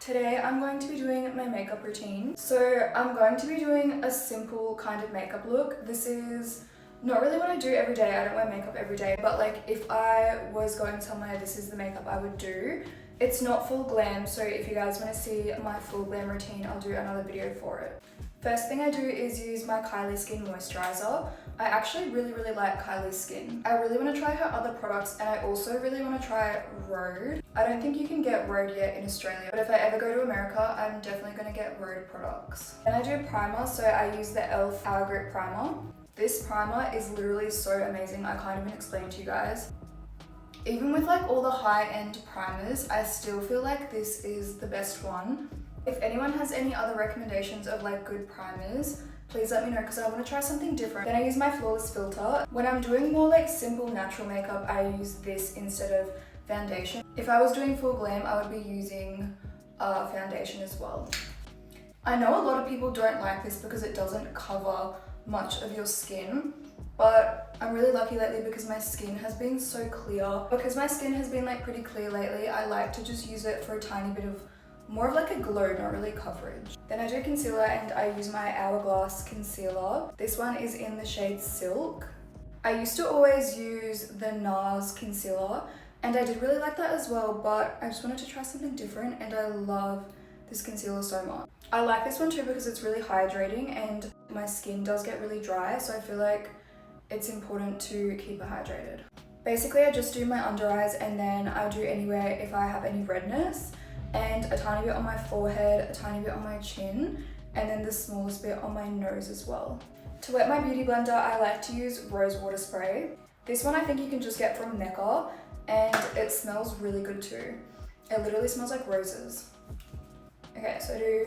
Today I'm going to be doing my makeup routine. So I'm going to be doing a simple kind of makeup look. This is not really what I do every day. I don't wear makeup every day, but like if I was going somewhere, this is the makeup I would do. It's not full glam, so if you guys want to see my full glam routine, I'll do another video for it. First thing I do is use my Kylie Skin moisturizer. I actually really like Kylie's Skin. I really want to try her other products, and I also really want to try Rhode. I don't think you can get Rhode yet in Australia, but if I ever go to America, I'm definitely going to get Rhode products. Then I do primer, so I use the e.l.f. Hour Grip Primer. This primer is literally so amazing. I can't even explain to you guys. Even with like all the high-end primers, I still feel like this is the best one. If anyone has any other recommendations of like good primers, please let me know because I want to try something different. Then I use my Flawless filter. When I'm doing more like simple natural makeup, I use this instead of foundation. If I was doing full glam, I would be using foundation as well. I know a lot of people don't like this because it doesn't cover much of your skin, but I'm really lucky lately because my skin has been so clear. Because my skin has been like pretty clear lately, I like to just use it for a tiny bit of more of like a glow, not really coverage. Then I do concealer and I use my Hourglass concealer. This one is in the shade Silk. I used to always use the NARS concealer and I did really like that as well, but I just wanted to try something different and I love this concealer so much. I like this one too because it's really hydrating and my skin does get really dry, so I feel like it's important to keep it hydrated. Basically, I just do my under eyes and then I do anywhere if I have any redness, and a tiny bit on my forehead, a tiny bit on my chin, and then the smallest bit on my nose as well. To wet my beauty blender, I like to use rose water spray. This one I think you can just get from Mecca, and it smells really good too. It literally smells like roses. Okay, so I do,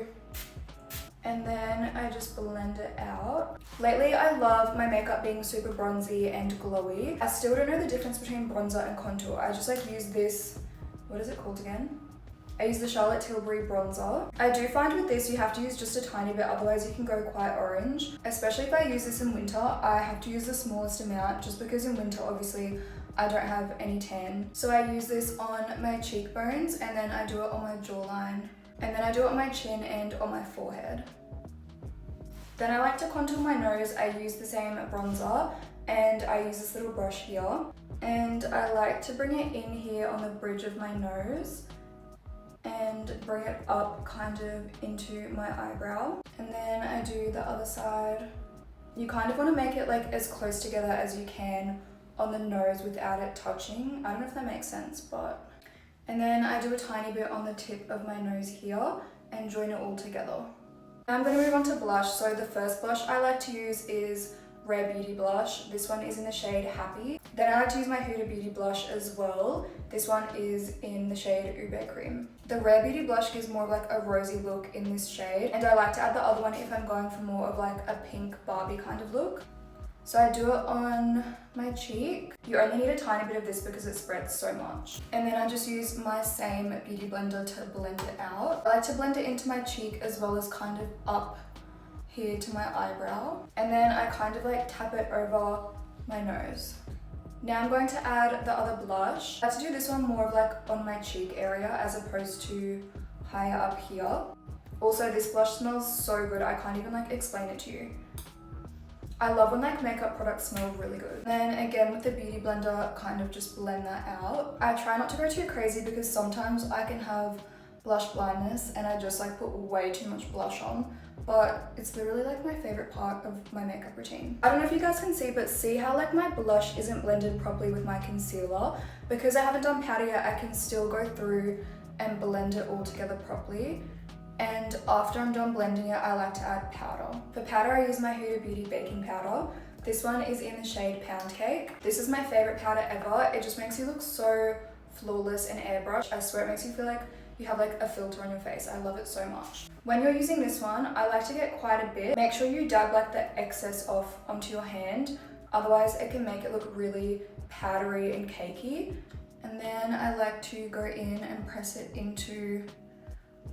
and then I just blend it out. Lately, I love my makeup being super bronzy and glowy. I still don't know the difference between bronzer and contour. I just like use this, what is it called again? I use the Charlotte Tilbury bronzer. I do find with this you have to use just a tiny bit, otherwise you can go quite orange. Especially if I use this in winter, I have to use the smallest amount just because in winter obviously I don't have any tan. So I use this on my cheekbones and then I do it on my jawline. And then I do it on my chin and on my forehead. Then I like to contour my nose. I use the same bronzer and I use this little brush here. And I like to bring it in here on the bridge of my nose and bring it up kind of into my eyebrow. And then I do the other side. You kind of want to make it like as close together as you can on the nose without it touching. I don't know if that makes sense, but... And then I do a tiny bit on the tip of my nose here and join it all together. Now I'm going to move on to blush. So the first blush I like to use is Rare Beauty blush. This one is in the shade Happy. Then I like to use my Huda Beauty blush as well. This one is in the shade Ube Cream. The Rare Beauty blush gives more of like a rosy look in this shade, and I like to add the other one if I'm going for more of like a pink Barbie kind of look. So I do it on my cheek. You only need a tiny bit of this because it spreads so much. And then I just use my same beauty blender to blend it out. I like to blend it into my cheek as well as kind of up here to my eyebrow. And then I kind of like tap it over my nose. Now I'm going to add the other blush. I like to do this one more of like on my cheek area as opposed to higher up here. Also, this blush smells so good. I can't even like explain it to you. I love when like makeup products smell really good. Then again with the beauty blender, kind of just blend that out. I try not to go too crazy because sometimes I can have blush blindness and I just like put way too much blush on. But it's literally like my favorite part of my makeup routine. I don't know if you guys can see, but see how like my blush isn't blended properly with my concealer? Because I haven't done powder yet, I can still go through and blend it all together properly. And after I'm done blending it, I like to add powder. For powder, I use my Huda Beauty baking powder. This one is in the shade Pound Cake. This is my favorite powder ever. It just makes you look so flawless and airbrushed. I swear it makes you feel like you have like a filter on your face. I love it so much. When you're using this one, I like to get quite a bit. Make sure you dab like the excess off onto your hand. Otherwise, it can make it look really powdery and cakey. And then I like to go in and press it into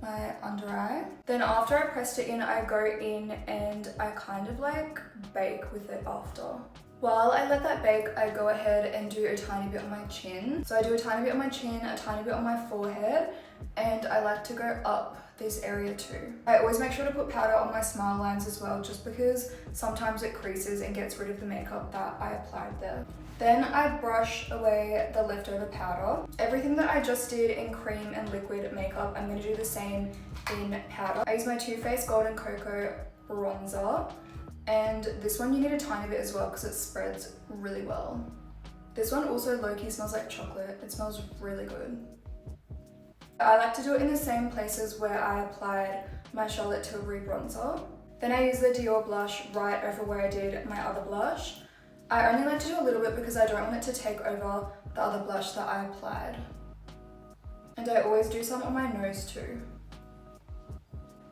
my under eye. Then after I pressed it in, I go in and I kind of like bake with it after. While I let that bake, I go ahead and do a tiny bit on my chin. So I do a tiny bit on my chin, a tiny bit on my forehead, and I like to go up this area too. I always make sure to put powder on my smile lines as well, just because sometimes it creases and gets rid of the makeup that I applied there. Then I brush away the leftover powder. Everything that I just did in cream and liquid makeup, I'm going to do the same in powder. I use my Too Faced Golden Cocoa bronzer, and this one you need a tiny bit as well because it spreads really well. This one also low-key smells like chocolate. It smells really good. I like to do it in the same places where I applied my Charlotte Tilbury bronzer. Then I use the Dior blush right over where I did my other blush. I only like to do a little bit because I don't want it to take over the other blush that I applied. And I always do some on my nose too.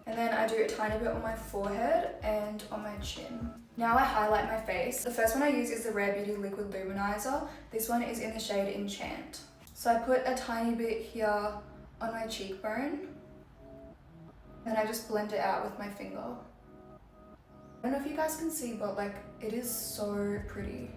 And then I do a tiny bit on my forehead and on my chin. Now I highlight my face. The first one I use is the Rare Beauty Liquid Luminizer. This one is in the shade Enchant. So I put a tiny bit here on my cheekbone. And I just blend it out with my finger. I don't know if you guys can see, but like, it is so pretty.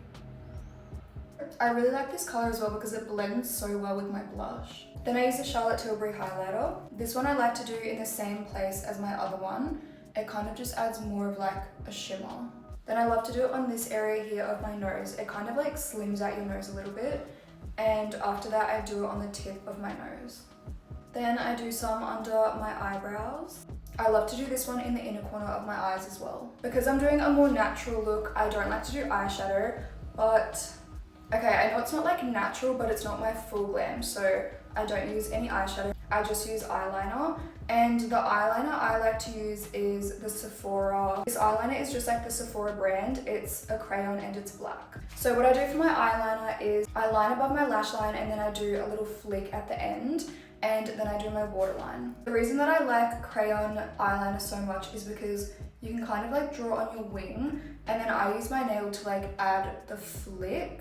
I really like this color as well because it blends so well with my blush. Then I use the Charlotte Tilbury highlighter. This one I like to do in the same place as my other one. It kind of just adds more of like a shimmer. Then I love to do it on this area here of my nose. It kind of like slims out your nose a little bit. And after that, I do it on the tip of my nose. Then I do some under my eyebrows. I love to do this one in the inner corner of my eyes as well. Because I'm doing a more natural look, I don't like to do eyeshadow, but okay, I know it's not like natural, but it's not my full glam, so I don't use any eyeshadow. I just use eyeliner, and the eyeliner I like to use is the Sephora. This eyeliner is just like the Sephora brand. It's a crayon and it's black. So what I do for my eyeliner is I line above my lash line and then I do a little flick at the end, and then I do my waterline. The reason that I like crayon eyeliner so much is because you can kind of like draw on your wing, and then I use my nail to like add the flick.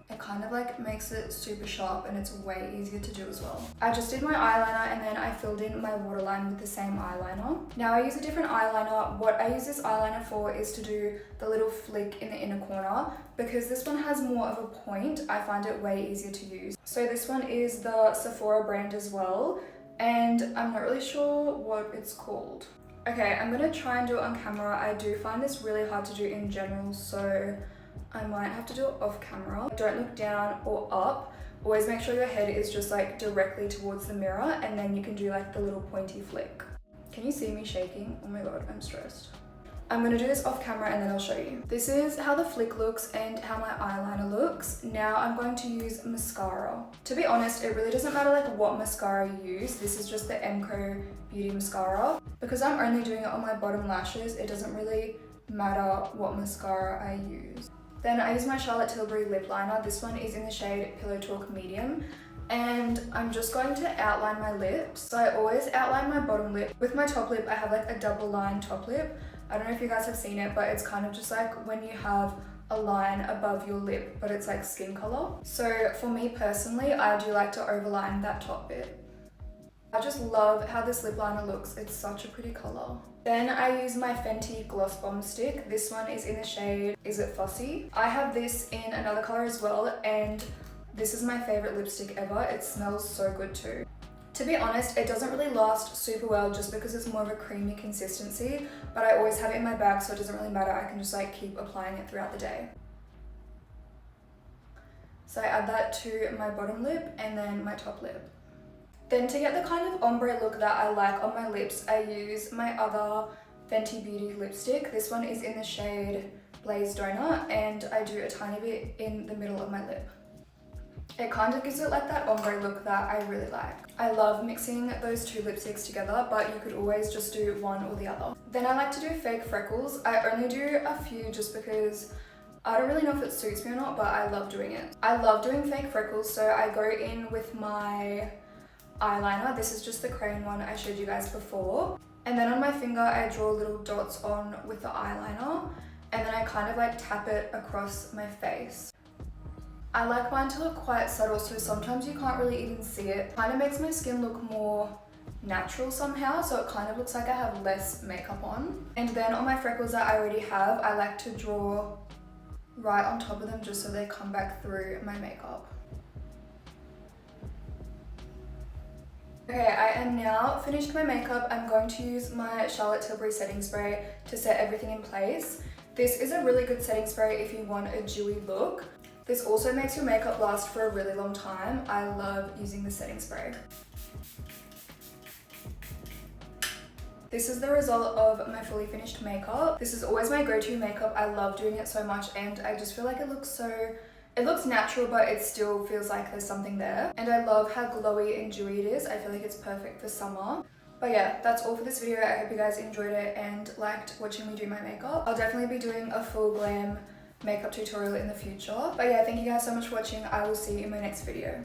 It kind of like makes it super sharp and it's way easier to do as well. I just did my eyeliner and then I filled in my waterline with the same eyeliner. Now I use a different eyeliner. What I use this eyeliner for is to do the little flick in the inner corner. Because this one has more of a point, I find it way easier to use. So this one is the Sephora brand as well, and I'm not really sure what it's called. Okay, I'm gonna try and do it on camera. I do find this really hard to do in general, so I might have to do it off camera. Don't look down or up. Always make sure your head is just like directly towards the mirror, and then you can do like the little pointy flick. Can you see me shaking? Oh my god, I'm stressed. I'm gonna do this off camera and then I'll show you. This is how the flick looks and how my eyeliner looks. Now I'm going to use mascara. To be honest, it really doesn't matter like what mascara you use. This is just the Emco Beauty Mascara. Because I'm only doing it on my bottom lashes, it doesn't really matter what mascara I use. Then I use my Charlotte Tilbury lip liner. This one is in the shade Pillow Talk Medium. And I'm just going to outline my lips. So I always outline my bottom lip. With my top lip, I have like a double line top lip. I don't know if you guys have seen it, but it's kind of just like when you have a line above your lip, but it's like skin color. So for me personally, I do like to overline that top bit. I just love how this lip liner looks. It's such a pretty color. Then I use my Fenty Gloss Bomb Stick. This one is in the shade Is It Fussy? I have this in another color as well, and this is my favorite lipstick ever. It smells so good too. To be honest, it doesn't really last super well just because it's more of a creamy consistency, but I always have it in my bag, so it doesn't really matter. I can just like keep applying it throughout the day. So I add that to my bottom lip and then my top lip. Then to get the kind of ombre look that I like on my lips, I use my other Fenty Beauty lipstick. This one is in the shade Blaze Donut, and I do a tiny bit in the middle of my lip. It kind of gives it like that ombre look that I really like. I love mixing those two lipsticks together, but you could always just do one or the other. Then I like to do fake freckles. I only do a few just because I don't really know if it suits me or not, but I love doing it. I love doing fake freckles, so I go in with my eyeliner. This is just the crayon one I showed you guys before. And then on my finger, I draw little dots on with the eyeliner, and then I kind of like tap it across my face. I like mine to look quite subtle, so sometimes you can't really even see it. Kind of makes my skin look more natural somehow, so it kind of looks like I have less makeup on. And then on my freckles that I already have, I like to draw right on top of them just so they come back through my makeup. Okay, I am now finished my makeup. I'm going to use my Charlotte Tilbury setting spray to set everything in place. This is a really good setting spray if you want a dewy look. This also makes your makeup last for a really long time. I love using the setting spray. This is the result of my fully finished makeup. This is always my go-to makeup. I love doing it so much and I just feel like it looks natural, but it still feels like there's something there. And I love how glowy and dewy it is. I feel like it's perfect for summer. But yeah, that's all for this video. I hope you guys enjoyed it and liked watching me do my makeup. I'll definitely be doing a full glam makeup tutorial in the future. But yeah, thank you guys so much for watching. I will see you in my next video.